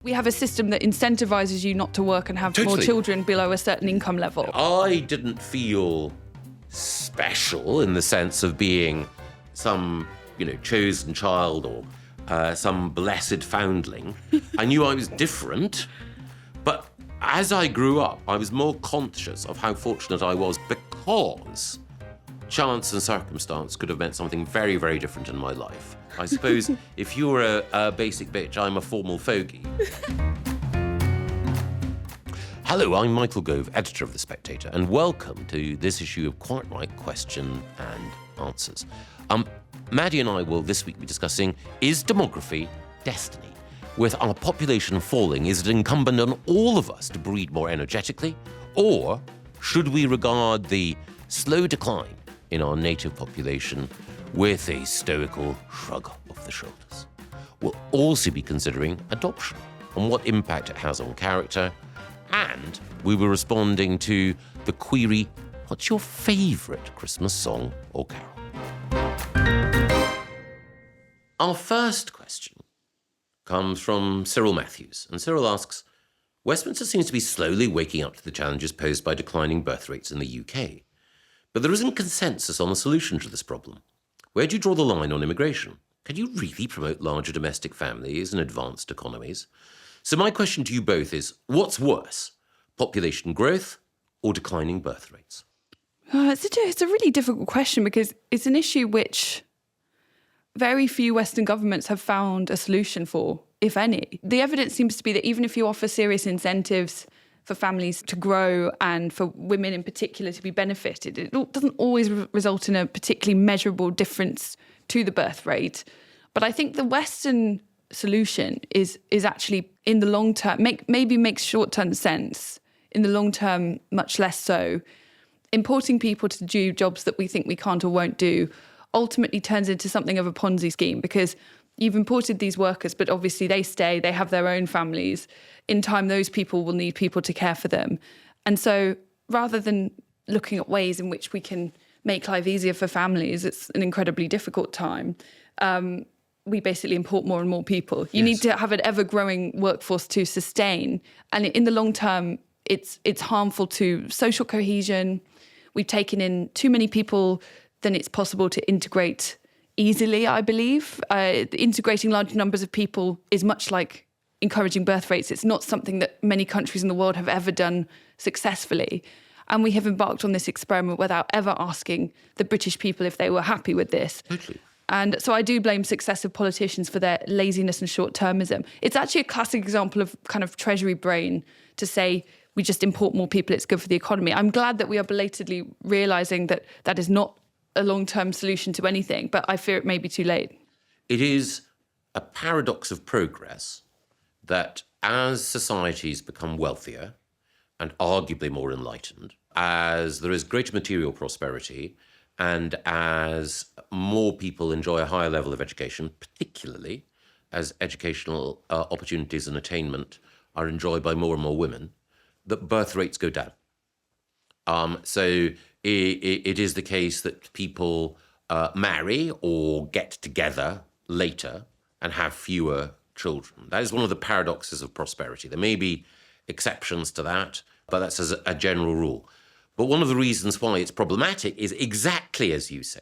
We have a system that incentivizes you not to work and have more children below a certain income level. I didn't feel special in the sense of being some, chosen child or some blessed foundling. I knew I was different, but as I grew up, I was more conscious of how fortunate I was because chance and circumstance could have meant something very, very different in my life. I suppose if you're a basic bitch, I'm a formal fogey. Hello, I'm Michael Gove, editor of The Spectator, and welcome to this issue of Quite Right Question and Answers. Maddie and I will this week be discussing, is demography destiny? With our population falling, is it incumbent on all of us to breed more energetically? Or should we regard the slow decline in our native population with a stoical shrug of the shoulders? We'll also be considering adoption and what impact it has on character, and we were responding to the query, what's your favourite Christmas song or carol? Our first question comes from Cyril Matthews, and Cyril asks, Westminster seems to be slowly waking up to the challenges posed by declining birth rates in the UK, but there isn't consensus on the solution to this problem. Where do you draw the line on immigration? Can you really promote larger domestic families and advanced economies? So my question to you both is, what's worse, population growth or declining birth rates? It's a really difficult question because it's an issue which very few Western governments have found a solution for, if any. The evidence seems to be that even if you offer serious incentives for families to grow and for women in particular to be benefited, it doesn't always result in a particularly measurable difference to the birth rate. But I think the Western solution is actually, in the long term, maybe makes short-term sense. In the long term, much less so. Importing people to do jobs that we think we can't or won't do ultimately turns into something of a Ponzi scheme because you've imported these workers, but obviously they stay, they have their own families. In time, those people will need people to care for them. And so rather than looking at ways in which we can make life easier for families, it's an incredibly difficult time. We basically import more and more people. You need to have an ever-growing workforce to sustain. And in the long term, it's harmful to social cohesion. We've taken in too many people than it's possible to integrate easily, I believe. Integrating large numbers of people is much like encouraging birth rates. It's not something that many countries in the world have ever done successfully. And we have embarked on this experiment without ever asking the British people if they were happy with this. Totally. And so I do blame successive politicians for their laziness and short-termism. It's actually a classic example of kind of treasury brain to say, we just import more people, it's good for the economy. I'm glad that we are belatedly realising that that is not a long-term solution to anything, but I fear it may be too late. It is a paradox of progress that as societies become wealthier and arguably more enlightened, as there is greater material prosperity, and as more people enjoy a higher level of education, particularly as educational opportunities and attainment are enjoyed by more and more women, that birth rates go down. So it is the case that people marry or get together later and have fewer children. That is one of the paradoxes of prosperity. There may be exceptions to that, but that's as a general rule. But one of the reasons why it's problematic is exactly as you say.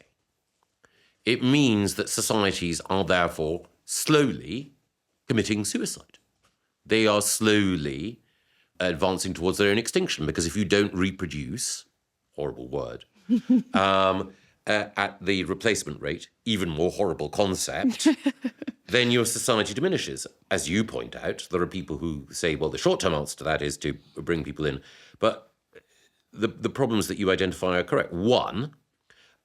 It means that societies are therefore slowly committing suicide. They are slowly advancing towards their own extinction, because if you don't reproduce, horrible word, at the replacement rate, even more horrible concept, then your society diminishes. As you point out, there are people who say, well, the short-term answer to that is to bring people in. But the problems that you identify are correct. One,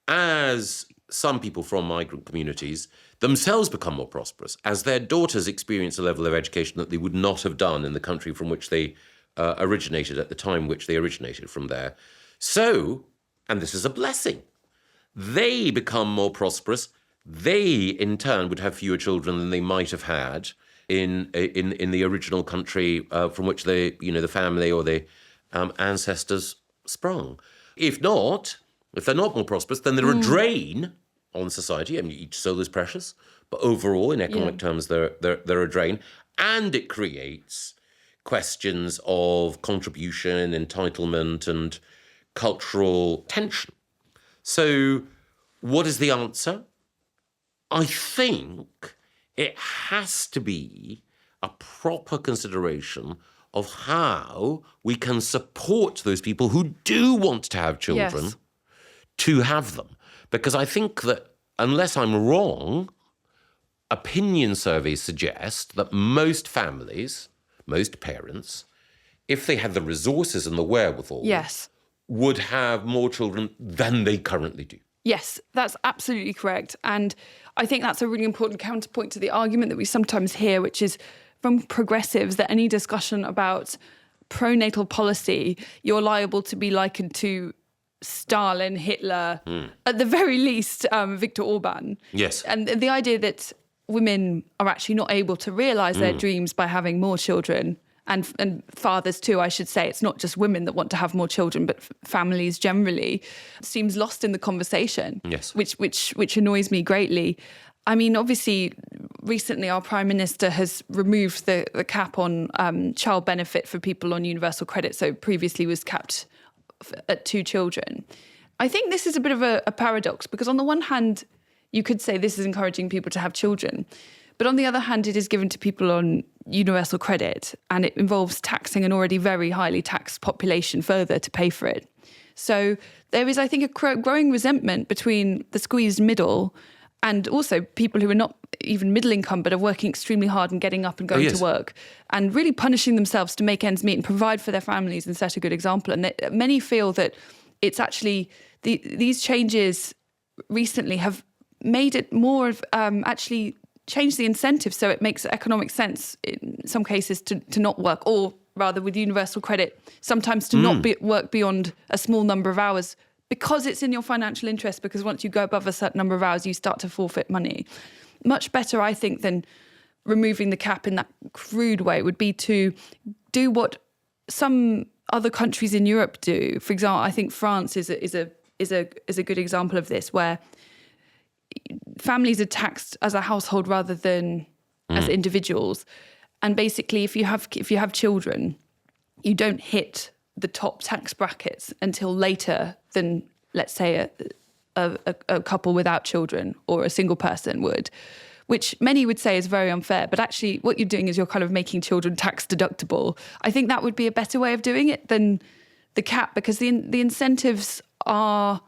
as some people from migrant communities themselves become more prosperous, as their daughters experience a level of education that they would not have done in the country from which they originated at the time which they originated from there. So, and this is a blessing, they become more prosperous. They, in turn, would have fewer children than they might have had in the original country from which they, the family or the ancestors sprung. If they're not more prosperous, then they're a drain on society. I mean, each soul is precious, but overall, in economic terms, they're a drain. And it creates questions of contribution, entitlement, and cultural tension. So what is the answer? I think it has to be a proper consideration of how we can support those people who do want to have children to have them. Because I think that, unless I'm wrong, opinion surveys suggest that most families, most parents, if they had the resources and the wherewithal, would have more children than they currently do. Yes, that's absolutely correct. And I think that's a really important counterpoint to the argument that we sometimes hear, which is from progressives, that any discussion about pro-natal policy, you're liable to be likened to Stalin, Hitler, at the very least, Viktor Orban. Yes. And the idea that women are actually not able to realise their dreams by having more children, and fathers too, I should say. It's not just women that want to have more children, but families generally, seems lost in the conversation. Yes. Which annoys me greatly. I mean, obviously, recently our Prime Minister has removed the cap on child benefit for people on universal credit. So previously was capped at 2 children. I think this is a bit of a paradox, because on the one hand, you could say this is encouraging people to have children. But on the other hand, it is given to people on universal credit, and it involves taxing an already very highly taxed population further to pay for it. So there is, I think, a growing resentment between the squeezed middle and also people who are not even middle income but are working extremely hard and getting up and going to work and really punishing themselves to make ends meet and provide for their families and set a good example. And many feel that it's actually these changes recently have made it more of actually change the incentive, so it makes economic sense in some cases to not work, or rather with universal credit, sometimes to not work beyond a small number of hours, because it's in your financial interest, because once you go above a certain number of hours, you start to forfeit money. Much better, I think, than removing the cap in that crude way would be to do what some other countries in Europe do. For example, I think France is a good example of this, where families are taxed as a household rather than as individuals. And basically, if you have children, you don't hit the top tax brackets until later than, let's say, a couple without children or a single person would, which many would say is very unfair. But actually, what you're doing is you're kind of making children tax deductible. I think that would be a better way of doing it than the cap, because the incentives are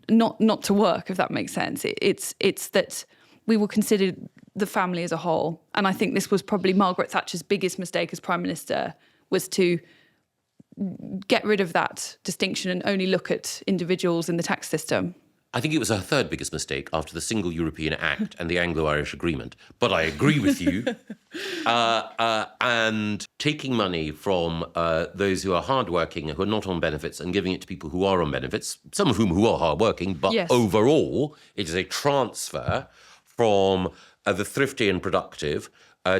not to work, if that makes sense. It's that we will consider the family as a whole. And I think this was probably Margaret Thatcher's biggest mistake as Prime Minister, was to get rid of that distinction and only look at individuals in the tax system. I think it was her third biggest mistake after the Single European Act and the Anglo-Irish Agreement. But I agree with you. And taking money from those who are hardworking, who are not on benefits, and giving it to people who are on benefits, some of whom who are hardworking, but overall it is a transfer from the thrifty and productive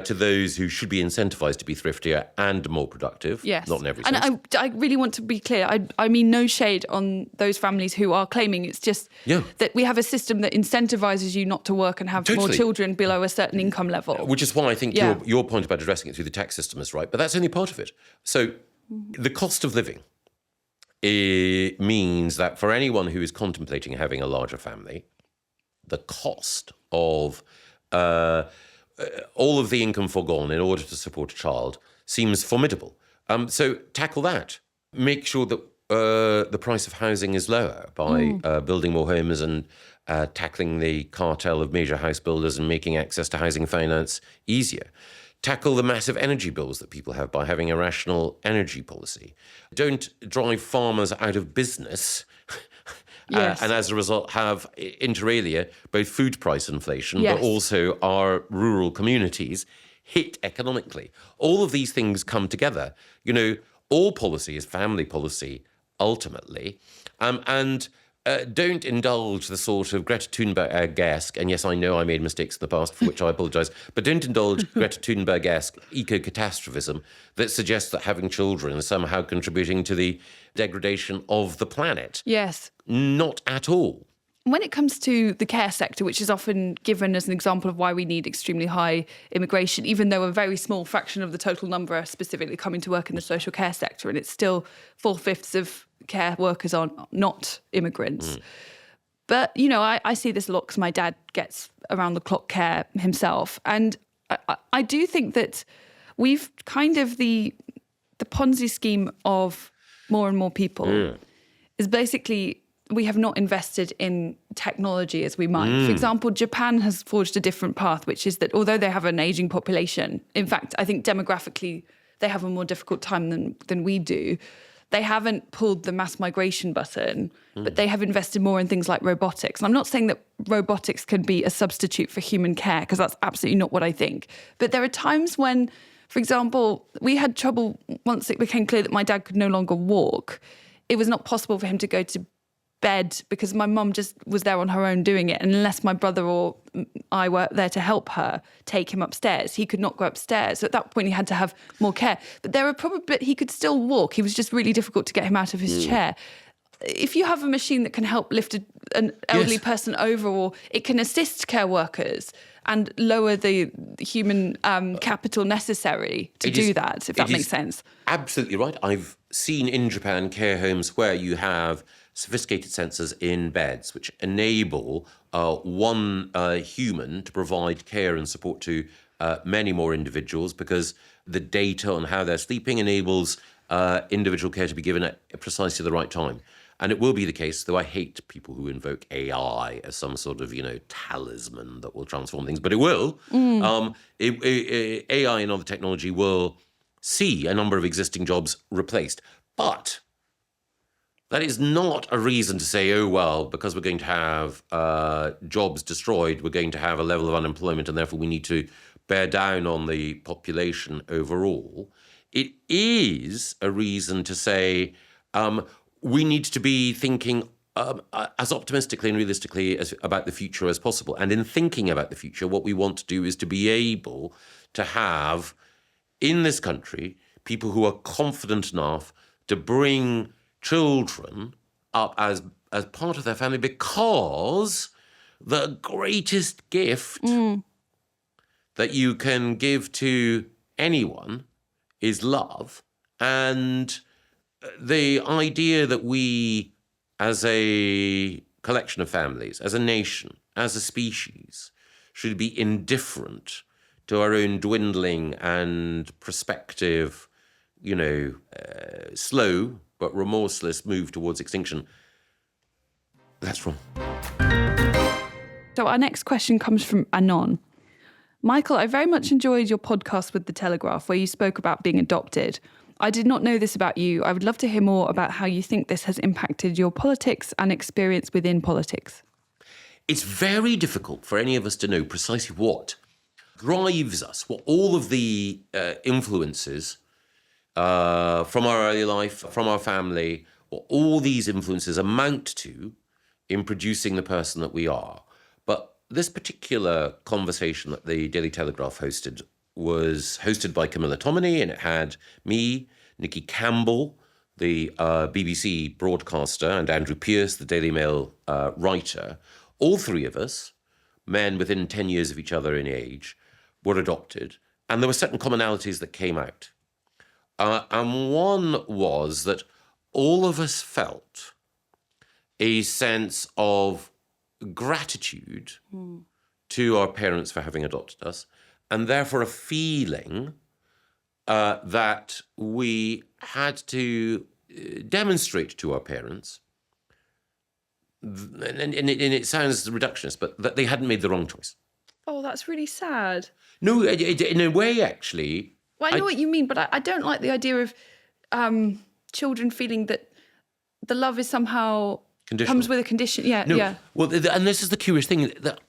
to those who should be incentivized to be thriftier and more productive. Yes. Not in every sense. And I really want to be clear. I mean no shade on those families who are claiming. It's just that we have a system that incentivizes you not to work and have more children below a certain income level. Which is why I think your point about addressing it through the tax system is right. But that's only part of it. So the cost of living means that for anyone who is contemplating having a larger family, the cost of all of the income foregone in order to support a child seems formidable. So tackle that. Make sure that the price of housing is lower by building more homes and tackling the cartel of major house builders and making access to housing finance easier. Tackle the massive energy bills that people have by having a rational energy policy. Don't drive farmers out of business. And as a result have, inter alia, both food price inflation, but also our rural communities hit economically. All of these things come together. You know, all policy is family policy, ultimately. And don't indulge the sort of Greta Thunberg-esque, and yes, I know I made mistakes in the past, for which I apologise, but don't indulge Greta Thunberg-esque eco-catastrophism that suggests that having children is somehow contributing to the degradation of the planet. Yes. Not at all. when it comes to the care sector, which is often given as an example of why we need extremely high immigration, even though a very small fraction of the total number are specifically coming to work in the social care sector, and it's still 4/5 of care workers are not immigrants. But, you know, I see this a lot because my dad gets around-the-clock care himself. And I do think that we've kind of the Ponzi scheme of more and more people is basically we have not invested in technology as we might. For example, Japan has forged a different path, which is that although they have an aging population, in fact, I think demographically they have a more difficult time than we do. They haven't pulled the mass migration button, but they have invested more in things like robotics. And I'm not saying that robotics can be a substitute for human care, because that's absolutely not what I think. But there are times when, for example, we had trouble once it became clear that my dad could no longer walk. It was not possible for him to go to bed because my mum just was there on her own doing it. And unless my brother or I were there to help her take him upstairs, he could not go upstairs. So at that point, he had to have more care. But there are probably, he could still walk. He was just really difficult to get him out of his chair. If you have a machine that can help lift an elderly person over, or it can assist care workers and lower the human capital necessary to do that, if that makes sense. Absolutely right. I've seen in Japan care homes where you have sophisticated sensors in beds which enable one human to provide care and support to many more individuals, because the data on how they're sleeping enables individual care to be given at precisely the right time. And it will be the case, though I hate people who invoke AI as some sort of, talisman that will transform things, but it will. AI and other technology will see a number of existing jobs replaced. But that is not a reason to say, oh, well, because we're going to have jobs destroyed, we're going to have a level of unemployment, and therefore we need to bear down on the population overall. It is a reason to say we need to be thinking as optimistically and realistically about the future as possible. And in thinking about the future, what we want to do is to be able to have, in this country, people who are confident enough to bring children up as part of their family, because the greatest gift that you can give to anyone is love. And the idea that we, as a collection of families, as a nation, as a species, should be indifferent to our own dwindling and prospective, slow but remorseless move towards extinction, that's wrong. So our next question comes from Anon. Michael, I very much enjoyed your podcast with The Telegraph, where you spoke about being adopted. I did not know this about you. I would love to hear more about how you think this has impacted your politics and experience within politics. It's very difficult for any of us to know precisely what drives us, what all of the influences from our early life, from our family, what all these influences amount to in producing the person that we are. But this particular conversation that the Daily Telegraph hosted was hosted by Camilla Tominey, and it had me, Nikki Campbell, the BBC broadcaster, and Andrew Pearce, the Daily Mail writer. All three of us, men within 10 years of each other in age, were adopted. And there were certain commonalities that came out. And one was that all of us felt a sense of gratitude to our parents for having adopted us, and therefore a feeling that we had to demonstrate to our parents, and it sounds reductionist, but that they hadn't made the wrong choice. Oh, that's really sad. No, in a way, actually. Well, I know what you mean, but I don't like the idea of children feeling that the love is somehow comes with a condition. Yeah, no. Yeah. Well, and this is the curious thing that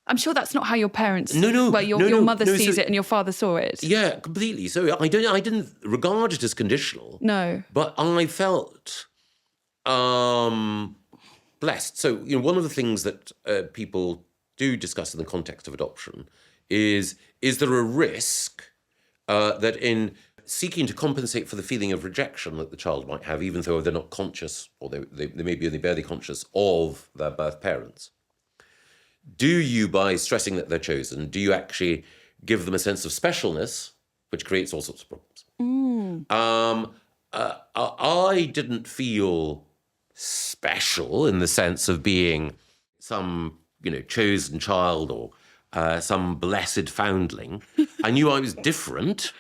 I'm sure that's not how your parents. No. Well, your mother sees it and your father saw it. Yeah, completely. So I didn't regard it as conditional. No. But I felt blessed. So one of the things that people do discuss in the context of adoption is there a risk that in seeking to compensate for the feeling of rejection that the child might have, even though they're not conscious, or they may be only barely conscious of their birth parents. Do you, by stressing that they're chosen, do you actually give them a sense of specialness, which creates all sorts of problems? I didn't feel special in the sense of being some, chosen child or some blessed foundling. I knew I was different,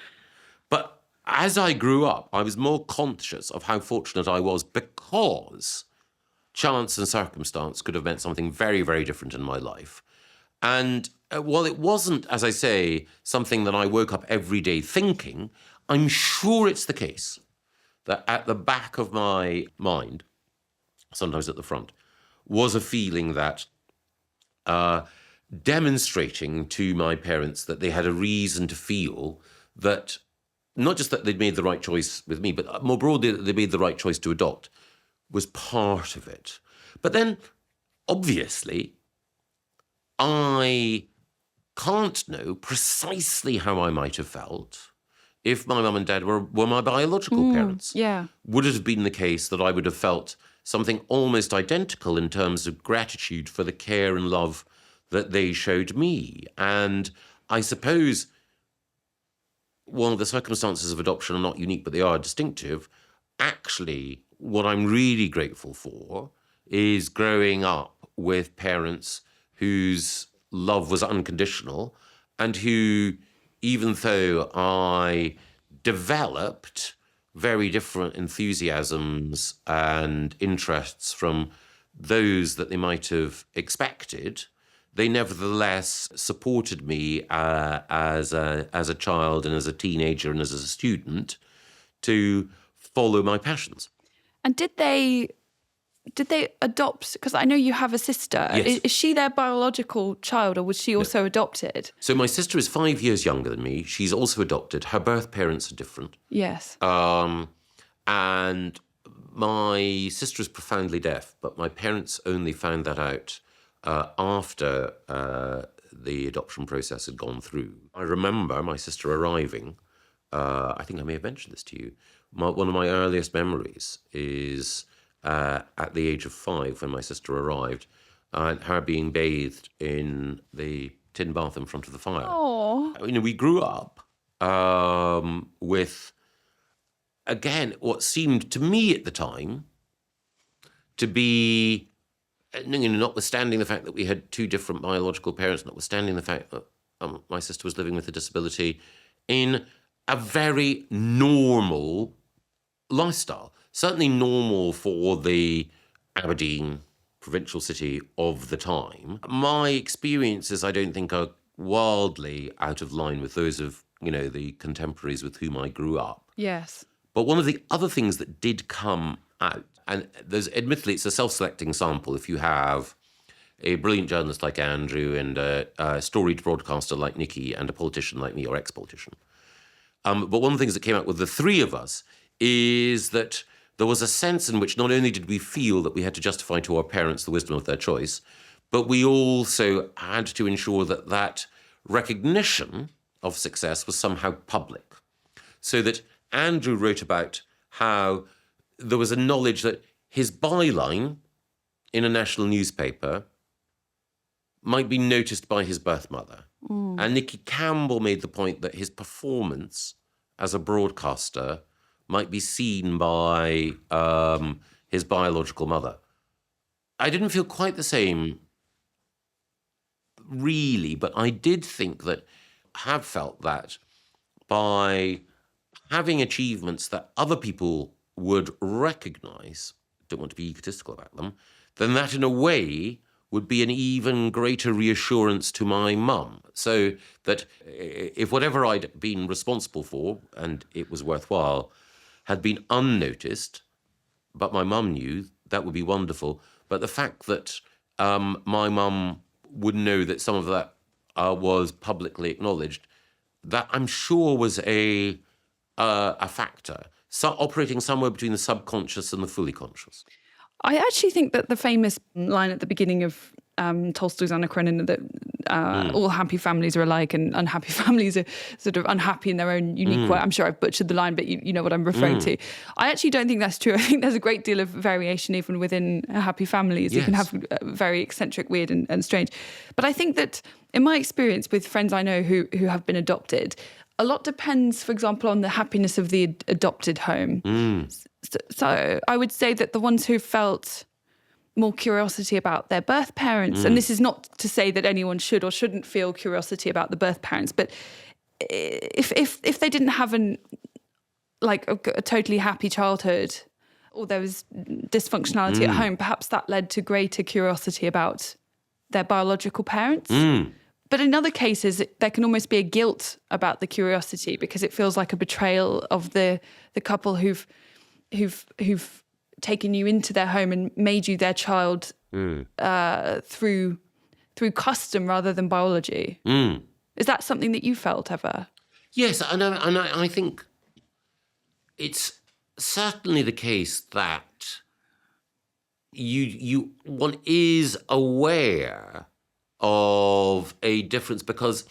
but as I grew up, I was more conscious of how fortunate I was because chance and circumstance could have meant something very, very different in my life. And while it wasn't, as I say, something that I woke up every day thinking, I'm sure it's the case that at the back of my mind, sometimes at the front, was a feeling that demonstrating to my parents that they had a reason to feel that, not just that they'd made the right choice with me, but more broadly that they made the right choice to adopt, was part of it. But then, obviously, I can't know precisely how I might have felt if my mum and dad were my biological parents. Yeah. Would it have been the case that I would have felt something almost identical in terms of gratitude for the care and love that they showed me? And I suppose, while the circumstances of adoption are not unique, but they are distinctive, actually, what I'm really grateful for is growing up with parents whose love was unconditional and who, even though I developed very different enthusiasms and interests from those that they might have expected, they nevertheless supported me as a child and as a teenager and as a student to follow my passions. And did they adopt, because I know you have a sister. Yes. Is she their biological child, or was she also adopted? So my sister is 5 years younger than me. She's also adopted. Her birth parents are different. Yes. And my sister is profoundly deaf, but my parents only found that out after the adoption process had gone through. I remember my sister arriving. I think I may have mentioned this to you. One of my earliest memories is at the age of 5 when my sister arrived, her being bathed in the tin bath in front of the fire. Oh. We grew up with, again, what seemed to me at the time to be, notwithstanding the fact that we had two different biological parents, notwithstanding the fact that my sister was living with a disability, in a very normal lifestyle. Certainly normal for the Aberdeen provincial city of the time. My experiences, I don't think, are wildly out of line with those of, the contemporaries with whom I grew up. Yes. But one of the other things that did come out, and admittedly, it's a self-selecting sample if you have a brilliant journalist like Andrew and a storied broadcaster like Nikki and a politician like me, or ex-politician. But one of the things that came out with the three of us is that there was a sense in which not only did we feel that we had to justify to our parents the wisdom of their choice, but we also had to ensure that that recognition of success was somehow public. So that Andrew wrote about how there was a knowledge that his byline in a national newspaper might be noticed by his birth mother. And Nicky Campbell made the point that his performance as a broadcaster might be seen by his biological mother. I didn't feel quite the same, really, but I did think that, have felt that by having achievements that other people would recognise, don't want to be egotistical about them, then that in a way would be an even greater reassurance to my mum. So that if whatever I'd been responsible for, and it was worthwhile, had been unnoticed, but my mum knew, that would be wonderful. But the fact that my mum would know that some of that was publicly acknowledged, that I'm sure was a factor, operating somewhere between the subconscious and the fully conscious. I actually think that the famous line at the beginning of Tolstoy's Anna Karenina, that all happy families are alike and unhappy families are sort of unhappy in their own unique way. I'm sure I've butchered the line, but you know what I'm referring to. I actually don't think that's true. I think there's a great deal of variation even within happy families. You can have very eccentric, weird and strange. But I think that in my experience with friends I know who have been adopted, a lot depends, for example, on the happiness of the adopted home. So I would say that the ones who felt more curiosity about their birth parents, and this is not to say that anyone should or shouldn't feel curiosity about the birth parents, but if they didn't have a totally happy childhood, or there was dysfunctionality at home, perhaps that led to greater curiosity about their biological parents. But in other cases, there can almost be a guilt about the curiosity because it feels like a betrayal of the couple who've taken you into their home and made you their child through custom rather than biology. Is that something that you felt ever? Yes, and I think it's certainly the case that one is aware of a difference because,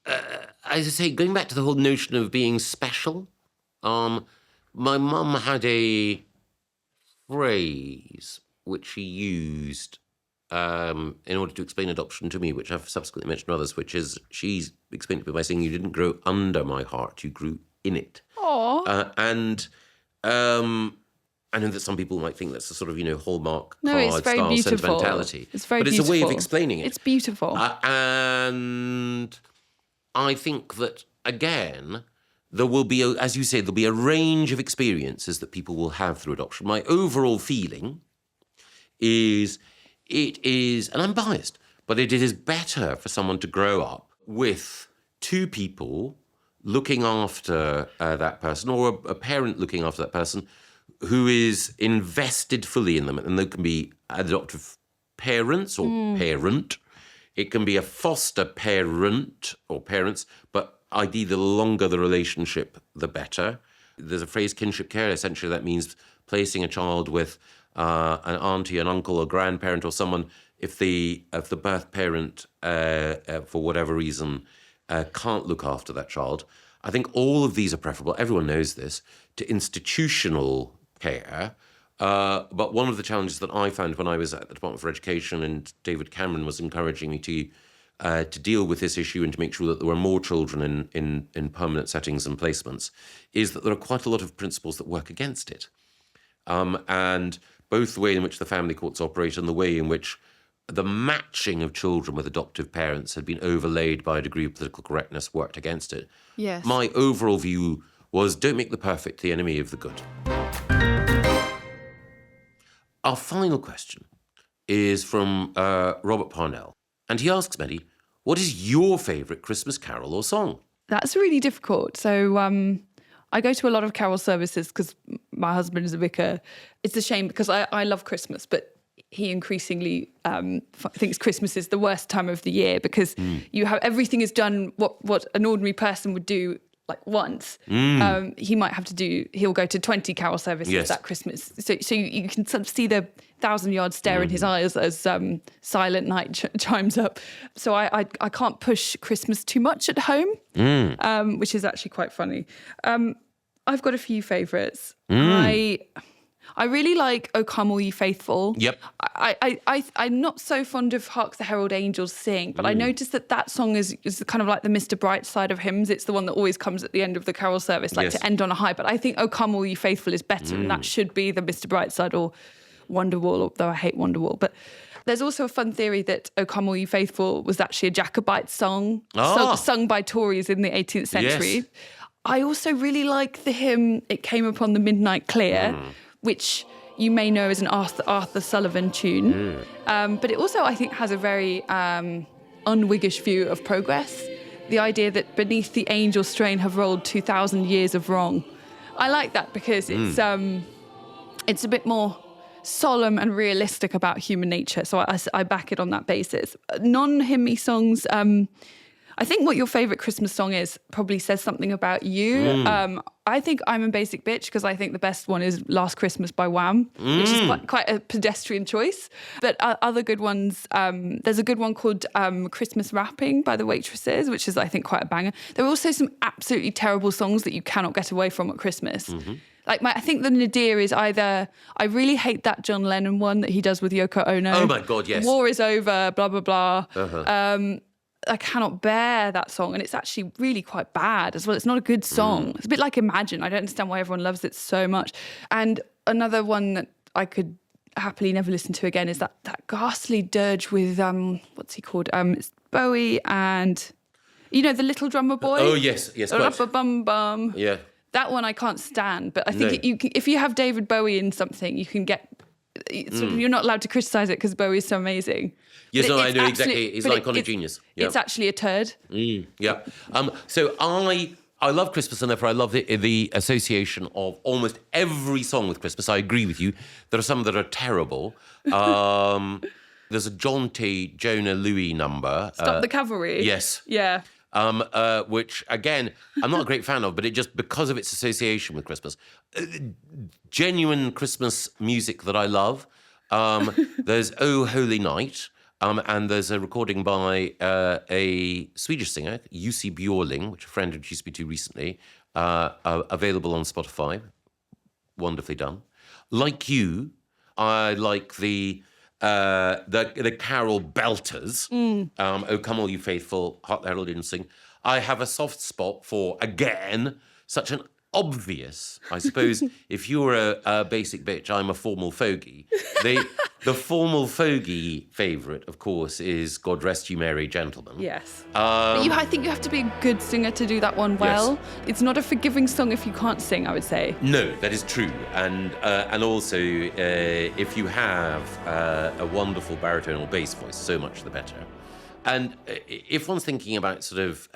as I say, going back to the whole notion of being special, my mum had a phrase which she used in order to explain adoption to me, which I've subsequently mentioned to others, which is she's explained it by saying, "You didn't grow under my heart, you grew in it." Aww. And I know that some people might think that's a sort of, Hallmark card it's very style beautiful. sentimentality. It's very but beautiful. It's a way of explaining it. It's beautiful. And I think that, again, there will be, as you say, there'll be a range of experiences that people will have through adoption. My overall feeling is it is, and I'm biased, but it is better for someone to grow up with two people looking after that person, or a parent looking after that person who is invested fully in them. And they can be adoptive parents or parent. It can be a foster parent or parents, but ideally, the longer the relationship, the better. There's a phrase, kinship care. Essentially, that means placing a child with an auntie, an uncle, a grandparent, or someone if the birth parent, for whatever reason, can't look after that child. I think all of these are preferable, everyone knows this, to institutional care. But one of the challenges that I found when I was at the Department for Education and David Cameron was encouraging me to deal with this issue and to make sure that there were more children in permanent settings and placements, is that there are quite a lot of principles that work against it. And both the way in which the family courts operate and the way in which the matching of children with adoptive parents had been overlaid by a degree of political correctness worked against it. Yes. My overall view was, don't make the perfect the enemy of the good. Our final question is from Robert Parnell. And he asks, Maddie, what is your favourite Christmas carol or song? That's really difficult. So I go to a lot of carol services because my husband is a vicar. It's a shame because I love Christmas, but he increasingly thinks Christmas is the worst time of the year because you have everything is done what an ordinary person would do like once. He might have to he'll go to 20 carol services that Christmas. So you can sort of see the 1,000-yard stare in his eyes as Silent Night chimes up. So I can't push Christmas too much at home, which is actually quite funny. I've got a few favourites. I really like "O Come All Ye Faithful." Yep. I'm not so fond of "Hark the Herald Angels Sing," but I noticed that song is kind of like the Mr. Brightside of hymns. It's the one that always comes at the end of the carol service, to end on a high. But I think "O Come All Ye Faithful" is better, and that should be the Mr. Brightside or Wonderwall, although I hate Wonderwall. But there's also a fun theory that "O Come All Ye Faithful" was actually a Jacobite song sung by Tories in the 18th century. Yes. I also really like the hymn "It Came Upon the Midnight Clear," which you may know as an Arthur Sullivan tune. But it also, I think, has a very un-Whiggish view of progress. The idea that beneath the angel strain have rolled 2,000 years of wrong. I like that because it's a bit more solemn and realistic about human nature. So I back it on that basis. Non-hymny songs, I think what your favourite Christmas song is probably says something about you. I think I'm a basic bitch because I think the best one is Last Christmas by Wham, which is quite a pedestrian choice. But other good ones, there's a good one called Christmas Wrapping by the Waitresses, which is, I think, quite a banger. There are also some absolutely terrible songs that you cannot get away from at Christmas. Like I think the nadir is either, I really hate that John Lennon one that he does with Yoko Ono. Oh my God, yes. War is over, blah, blah, blah. I cannot bear that song, and it's actually really quite bad as well. It's not a good song. It's a bit like Imagine. I don't understand why everyone loves it so much. And another one that I could happily never listen to again is that ghastly dirge with, what's he called? It's Bowie and, you know, the little drummer boy? Oh, yes, quite. Bum bum. Yeah. That one I can't stand, but I think if you have David Bowie in something, you can get... You're not allowed to criticise it because Bowie is so amazing. Yes, no, I know exactly. He's an iconic genius. Yeah. It's actually a turd. Yeah. So I love Christmas, and therefore I love the association of almost every song with Christmas. I agree with you. There are some that are terrible. There's a jaunty Jonah Louis number. Stop the Cavalry. Yes. Yeah. Which, again, I'm not a great fan of, but it just, because of its association with Christmas. Genuine Christmas music that I love. There's Oh Holy Night, and there's a recording by a Swedish singer, Jussi Björling, which a friend introduced me to recently, available on Spotify. Wonderfully done. Like you, I like the carol belters. Oh, Come All You Faithful, Hark the Herald Angels Sing. I have a soft spot for, again, such an obvious, I suppose, if you're a basic bitch, I'm a formal fogey. The formal fogey favourite, of course, is God Rest You Merry Gentlemen. Yes. But I think you have to be a good singer to do that one well. Yes. It's not a forgiving song if you can't sing, I would say. No, that is true. And also, if you have a wonderful baritone or bass voice, so much the better. And if one's thinking about sort of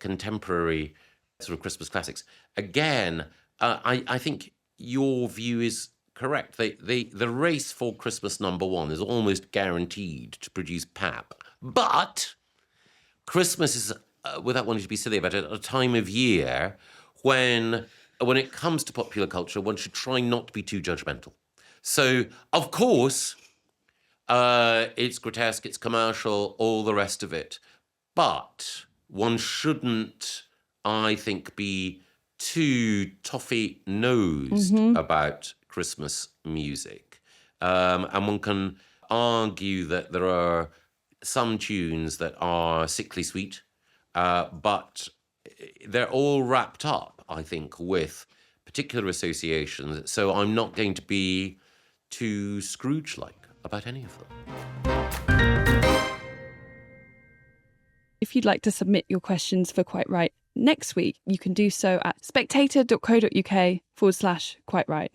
contemporary sort of Christmas classics, again, I think your view is correct. The race for Christmas number one is almost guaranteed to produce pap. But Christmas is, without wanting to be silly about it, a time of year when it comes to popular culture, one should try not to be too judgmental. So, of course, it's grotesque, it's commercial, all the rest of it. But one shouldn't, I think, be too toffee-nosed about Christmas music. And one can argue that there are some tunes that are sickly sweet, but they're all wrapped up, I think, with particular associations. So I'm not going to be too Scrooge-like about any of them. If you'd like to submit your questions for Quite Right next week, you can do so at spectator.co.uk/Quite Right.